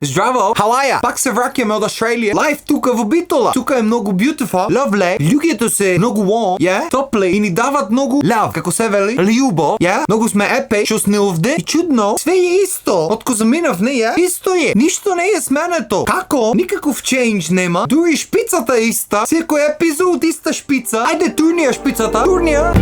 Здраво, хаваја! Пак се враќаме од Австралија. Лайф тука во Битола. Тука е многу beautiful, lovely. Луѓето се многу warm, топли и ни дават многу love, како се вели, љубов, Многу сме епе, што сме овде и чудно, све е исто. Откако заминав неја, исто е. Ништо не е сменето. Како? Никаков change нема. Дури шпицата е иста. Секој епизод иста шпица. Ајде турнија шпицата. Турнија.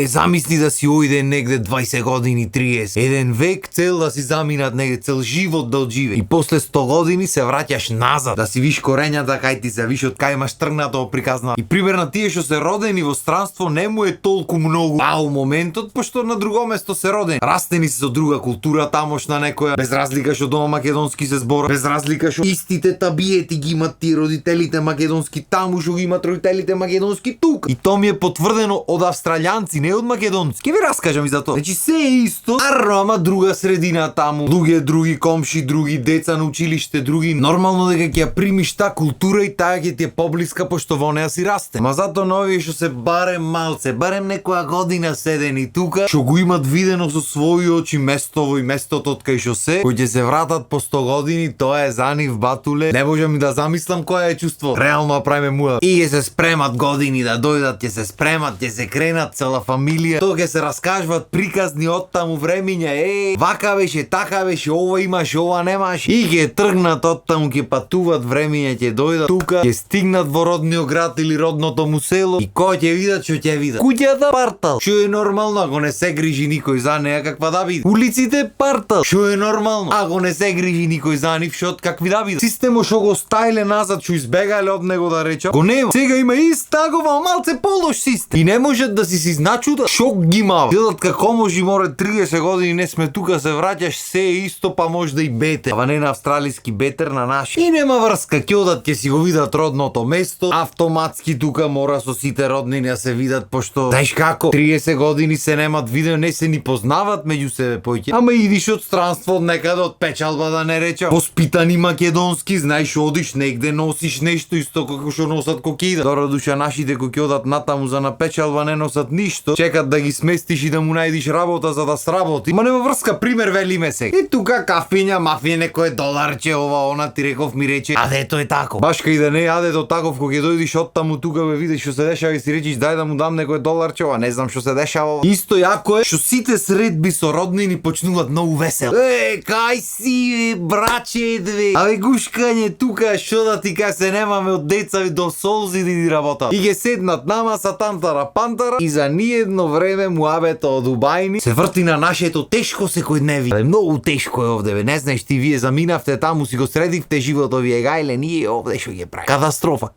Замисли да си ојде негде 20 години, 30. Еден век цел да си заминат негде, цел живот да одживе. И после 100 години се враќаш назад, да си виш корењата кај ти се, виш од кај имаш тргнато приказна. И пример на тие што се родени во странство не му е толку многу вау моментот, пошто на друго место се родени. Растени се со друга култура тамошна некоја, без разлика што дома македонски се збора, без разлика што истите табиети ги имат ти родителите македонски таму што ги имат родителите македонски тука. И тоа ми е потврдено од австралијанци, не од македонци. Ке ви раскажам и за тоа. Значи се е исто, ама друга средина таму. Луѓе други, комши други, деца на училиште други. Нормално дека ќе ја примиш таа култура и таа ќе ти е поблиска пошто во неа си расте. Ма затоа нови што се барем малце, барем некоја година седени тука, што го имат видено со своји очи место и местото од кај што се, кои ќе се вратат по 100 години, тоа е за нив батуле. Не можам и да замислам која е чувство. Реално правиме муа. И ќе се спремат години да дојдат, ќе се спремат, ќе се кренат цела фамилија. Тоа ќе се раскажуват приказни од таму времиња. Вака беше, така беше, ова имаш, ова немаш. И ќе тргнат од таму, ќе патуват времиња, ќе дојдат тука, ќе стигнат во родниот град или родното му село и кој ќе видат, што ќе видат. Куќата партал, што е нормално, ако не се грижи никој за неа, каква да биде. Улиците партал, што е нормално, ако не се грижи никој за нив, што какви да бидат. Системот што го стајле назад, што избегале од него да речам, го нема. Сега има истагова малце полош систем. И не можат да си значуда што ги имава. Гледат како може море 30 години не сме тука, се враќаш се исто, па може да и бетер. Ава не на австралиски бетер, на наши. И нема врска, ќе одат, ќе си го видат родното место. Автоматски тука мора со сите роднини да се видат, пошто знаеш како 30 години се немат видено, не се ни познават меѓу себе поќе. Ама идиш од странство, од некаде од печалба да не речам. Воспитани македонски, знаеш, одиш негде, носиш нешто исто како што носат кокида. Дора душа нашите кои ќе одат натаму за на печалба не носат ништо. Чекат да ги сместиш и да му најдиш работа за да сработи. Ма нема врска, пример велиме се. И тука кафиња, мафија, некое доларче, ова, она, ти реков ми рече, адето е тако. Башка и да не адето таков, кога ќе дојдиш од таму тука бе видиш што се дешава и си речиш дај да му дам некое доларче, ова не знам што се дешава. Исто јако е што сите средби со роднини почнуваат многу весел. Кај си браче две. Абе гушкање тука, што да ти кај се немаме од деца до солзи да ни работат. И ќе седнат нама са тантара пантара и за ниедно време муабето од убајни се врти на нашето тешко секојдневие. Многу тешко е овде, бе. Не знаеш ти, вие заминавте таму, си го средивте животот, вие гајле, ние овде што ќе прави. Катастрофа.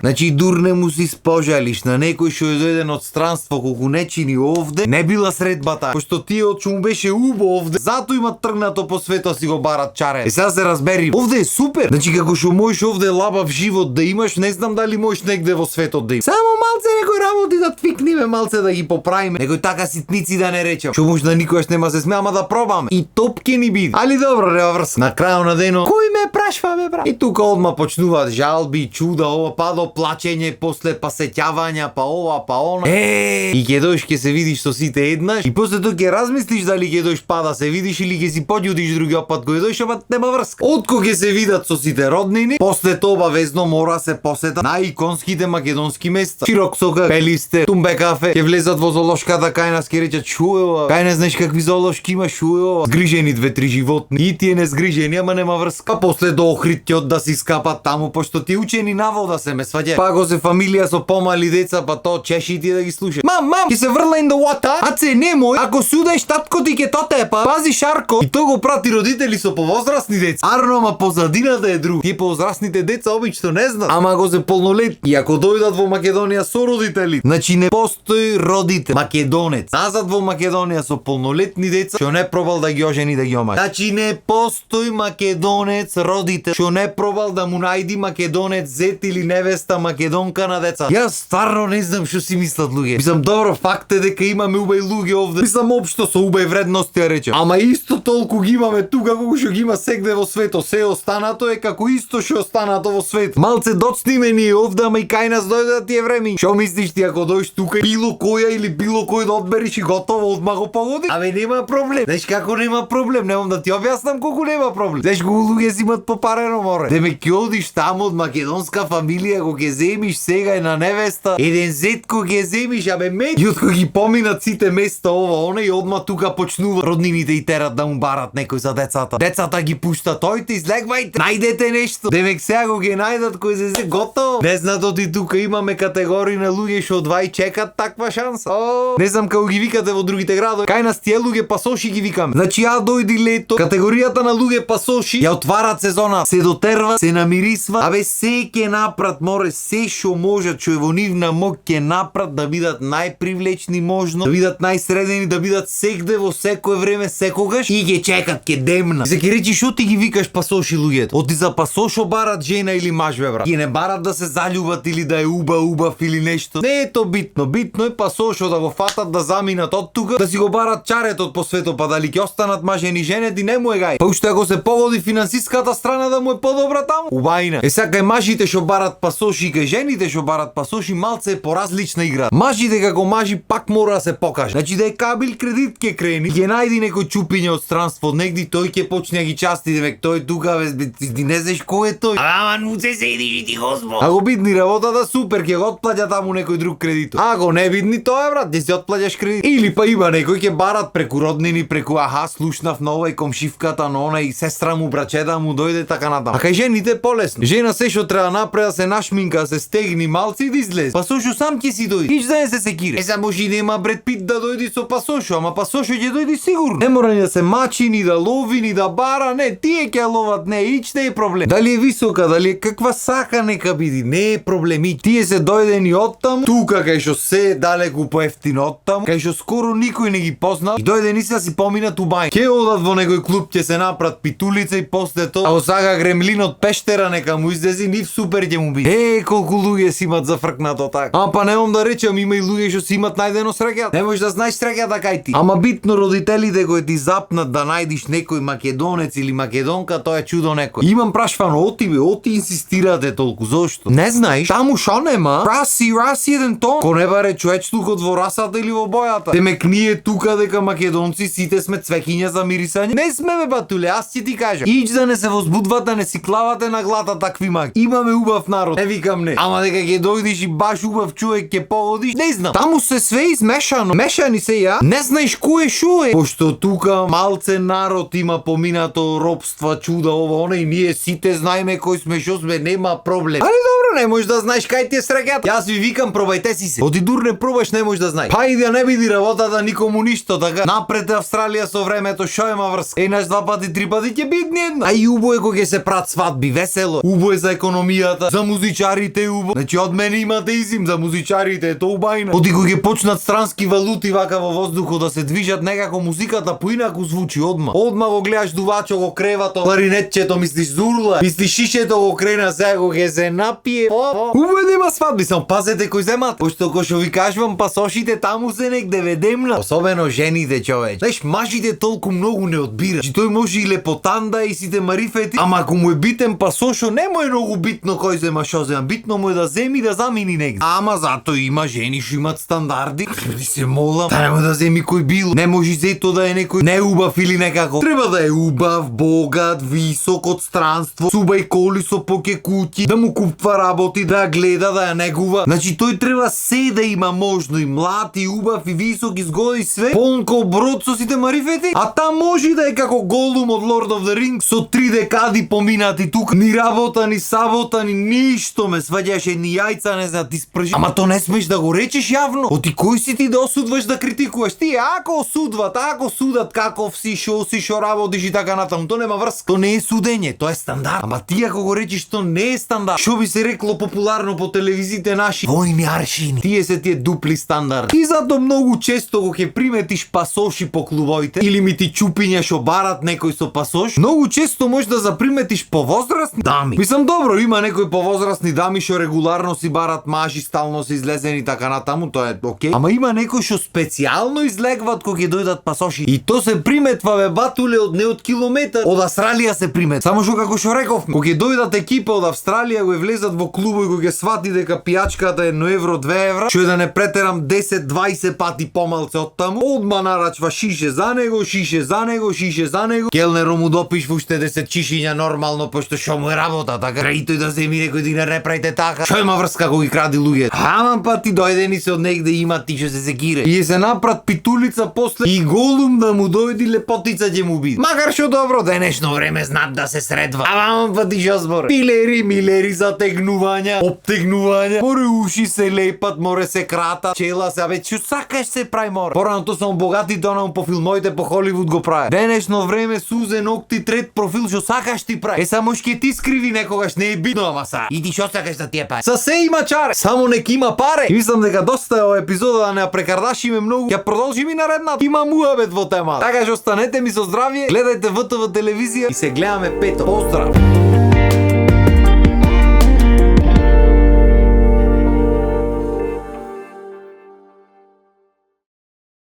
Значи дурне му си спожалиш на некој што е дојден од странство колку не чини овде, не била средбата, пошто тие од што му беше убо овде, зато има тргнато по светот си го барат чаре. Сега се разбери, овде е супер. Значи како што можеш овде лабав живот да имаш, не знам дали можеш негде во светот да имаш. Само малце некој работи да твикниме, малце да ги поправиме. Некој така ситници да не речам. Што може да никогаш нема се смеама да пробаме. И топ ке ни биде. Али добро, нема врска. На крајот на денот, кој ме прашва, бе брат? И тука одма почнуваат жалби, чуда, ова, па до плачење, после па сеќавања, па ова, па она. И ќе дојдеш ќе се видиш со сите еднаш и после тоа ќе размислиш дали ќе дојдеш па да се видиш или ќе си поѓудиш другиот пат кој дојдеш, ама нема врска. Откога ќе се видат со сите роднини, после тоа обавезно мора се посетат најиконските македонски места. Широк сока, Пелисте, Тумбе кафе, ќе влезат во зоолошката кај нас, ќе речат шо е ова? Кај не знаеш какви зоолошки има, шо е ова? Згрижени 2-3 животни. И тие не згрижени, ама нема врска. А после до Охридјот да си скапат таму, пошто ти учени на вода се ме сваѓа. Па го се фамилија со помали деца, па то чеши ти да ги слушаш. Мам, ќе се врла in the water? Аце немој, ако судеш татко ти ќе тотепа, пази шарко. И то го прати родители со повозрасни деца. Арно, ама позадината е друг. Тие повозрасните деца обично не знаат, ама го се полнолетни. И ако дојдат во Македонија со родители, значи не постои постои родител македонец назад во Македонија со полнолетни деца што не пробал да ги ожени да ги омаѓа. Значи не постои македонец родител што не пробал да му најди македонец зет или невеста македонка на деца. Јас стварно не знам што си мислат луѓе. Мислам добро факт е дека имаме убави луѓе овде. Мислам општо со убави вредности ја речем. Ама исто толку ги имаме тука колку што ги има сегде во светот. Се останато е како исто што останато во свет. Малце доцниме ние овде, ама и кај нас дојдат тие време. Што мислиш ти ако дојдеш тука било која или било кој да одбериш и готово одма го погоди? Абе нема проблем. Знаеш како нема проблем? Немам да ти објаснам колку нема проблем. Знаеш колку луѓе си имат попарено море. Деме ќе одиш таму од македонска фамилија го ќе земиш сега и на невеста. Еден зет кој ќе земиш, абе мет. И откој ги поминат сите места ова она и одма тука почнува роднините и терат да му барат некој за децата. Децата ги пуштат, тојте излегвајте, најдете нешто. Демек сега го ги најдат кој се готово. Не знат оти тука имаме категории на луѓе што одва и чекат таква шанса. Не знам како ги викате во другите градови. Кај нас тие луѓе пасоши ги викаме. Значи ја дојди лето, категоријата на луѓе пасоши ја отварат сезона, се дотерва, се намирисва, абе се ќе напрат море, се што можат, што е во нивна моќ ќе напрат да бидат најпривлечни можно, да бидат најсредени, да бидат сегде во секое време, секогаш и ќе чекат, ќе демна. Се ќе речи што ти ги викаш пасоши луѓето? Оти за пасошо барат жена или маж бе брат. Ќе не барат да се заљубат или да е убав или нешто. Не е то битно, битно е пасошо да го фатат да заминат од тука, да си го барат чаретот по светот, па дали ќе останат мажени женети не му е гај. Па уште ако се погоди финансиската страна да му е подобра таму. Убајна. Е сега кај мажите што барат пасоши и кај жените што барат пасоши малце е поразлична игра. Мажите како мажи пак мора да се покаже. Значи да е кабил кредит ќе крени, ќе најди некој чупиње од странство, негди тој ќе почне да ги части, демек тој тука бе ти не знаеш кој е тој. Ама ну се седиш и ти госпо. Ако бидни работата супер ќе го отплаќа таму некој друг кредит. Ако не бидни тоа брат, ќе си отплаќаш кредит. Или па има некој ќе барат преку роднини, преку аха слушнав на овај комшивката на онај сестра му, брачеда му дојде така натаму. А кај жените полесно. Жена се што треба направи да се нашминка, се стегни малци и да излезе. Пасошо сам ќе си дојде. Ич да не се секире. Е само може и нема Бред Пит да дојде со пасошо, ама пасошо ќе дојде сигурно. Не мора ни да се мачи, ни да лови, ни да бара, не, тие ќе ловат, не, ич не е проблем. Дали е висока, дали е каква сака нека биди, не е проблем. Тие се дојдени оттаму, тука кај што се далеку поевтино оттаму, кај што скоро никој не ги познал и дојдени се да си поминат у бајн. Ќе одат во некој клуб, ќе се направат питулица и после тоа, ако сака гремлин од пештера нека му издези, нив супер ќе му биде. Колку луѓе си имат зафркнато така. А па немам да речем, има и луѓе што си имат најдено среќа. Не можеш да знаеш среќата кај ти. Ама битно родителите кои ти запнат да најдиш некој македонец или македонка, тоа е чудо некој. Имам прашвано, оти инсистирате толку, зошто? Не знаеш, таму шо нема? Раси еден тон. Ко не баре човечлукот во расата или во бојата. Демек ние тука дека македонци сите сме цвекиња за мирисање. Не сме бе батуле, аз ќе ти кажам. Ич да не се возбудвате, да не си клавате на глата такви маги. Имаме убав народ. Не викам не. Ама дека ќе дојдеш и баш убав човек ќе погодиш, не знам. Таму се све измешано. Мешани се ја. Не знаеш кој е шо е. Пошто тука малце народ има поминато робство, чуда ова она и ние сите знаеме кој сме, шо сме, нема проблем. Али добро, не можеш да знаеш кај ти е среќата. Јас ви викам пробајте си се. Оти дур не пробаш, не можеш да знаеш. Па и да не биди работата никому ништо, така. Напред Австралија со времето шо ема врска. Еднаш, два пати, три пати ќе бидни една. А и убо е кога ќе се прават свадби, весело. Убо е за економијата, за музичарите убо. Значи од мене имате изим за музичарите, тоа убајна. Оти кога ќе почнат странски валути вака во воздухот да се движат, некако музиката поинаку звучи одма. Одма го гледаш дувачо го кревато, кларинетчето мислиш зурла, мислиш шишето го крена сега го ќе се напие. Убо е да има свадби, само пазете кој земат. Пошто кој што ви кажувам, пасошите таму се негде ведемна. Особено жените, човеч. Знаеш, мажите толку многу не одбира. Че тој може и лепотанда и сите марифети, ама ако му е битен пасошо, не му е многу битно кој зема шо зема. Битно му е да земи да замини негде. Ама затоа има жени што имат стандарди. Ти се молам, да нема да земи кој било. Не може зето да е некој неубав или некако. Треба да е убав, богат, висок, од странство, субај коли со поке куќи, да му купува работи, да ја гледа, да ја негува. Значи тој треба се да има можно, и млад, и убав, и висок, и згоди све. Полн ко брод со сите марифети. А там може да е како Голум од Lord of the Rings, со 3 декади поминати тук. Ни работа, ни сабота, ни ништо, ме сваѓаше, ни јајца не знам ти спржи. Ама то не смеш да го речеш јавно. Оти кој си ти да осудваш да критикуваш? Ти ако осудват, ако судат каков си, шо работиш и така натаму, то нема врска. То не е судење, то е стандард. Ама ти ако го речеш, то не е стандард. Шо би се рекло популарно по телевизиите наши? Војни аршини. Тие се тие дупли стандарди. И зато многу често кога ќе приметиш пасоши по клубовите или ми ти чупиња шо барат некој со пасош, многу често можеш да заприметиш повозрастни дами. Мислам, добро, има некои повозрастни дами што регуларно си барат мажи, стално се излезени така натаму, тоа е окей. Ама има некои што специјално излегват кога ќе дојдат пасоши. И то се приметва, бе, батуле, не од километар. Од Австралија се приметва. Само што како што реков, кога ќе дојдат екипа од Австралија, го влезат во клубот и кога ќе свати дека пијачката е 1 евро, 2 евра, што е да не претерам 10-20 пати помалце од таму, одма нарачва шише за него, шише за него, шише за него. Келнеро му допишва уште 10 чишиња нормално, пошто што му е работа, така крај тој да земи некој динар, не правите така. Што има врска кога ги кради луѓе? Ама па ти дојдени се од негде има ти што се секире. И се напрат питулица после и голум да му дојди лепотица ќе му биде. Макар што добро денешно време знат да се средва. Ама па ти што збор? Пилери, милери, затегнувања, обтегнувања. Море уши се лепат, море се крата, чела се, абе што сакаш се прави море. Порано тоа само богатите онаму по филмовите по Холивуд го прави. Денешно време сузе, ногти, трет профил, што сакаш ти прави. Само ќе ти скриви некогаш, не е битно, ама са. И ти што сакаш да ти е пари? Са се има чаре, само нека има паре. И мислам дека доста е ова епизода, да не ја прекардашиме многу. Ќе продолжиме наредната. Има муабет во тема. Така што останете ми со здравје, гледајте ВТВ телевизија и се гледаме пето. Поздрав!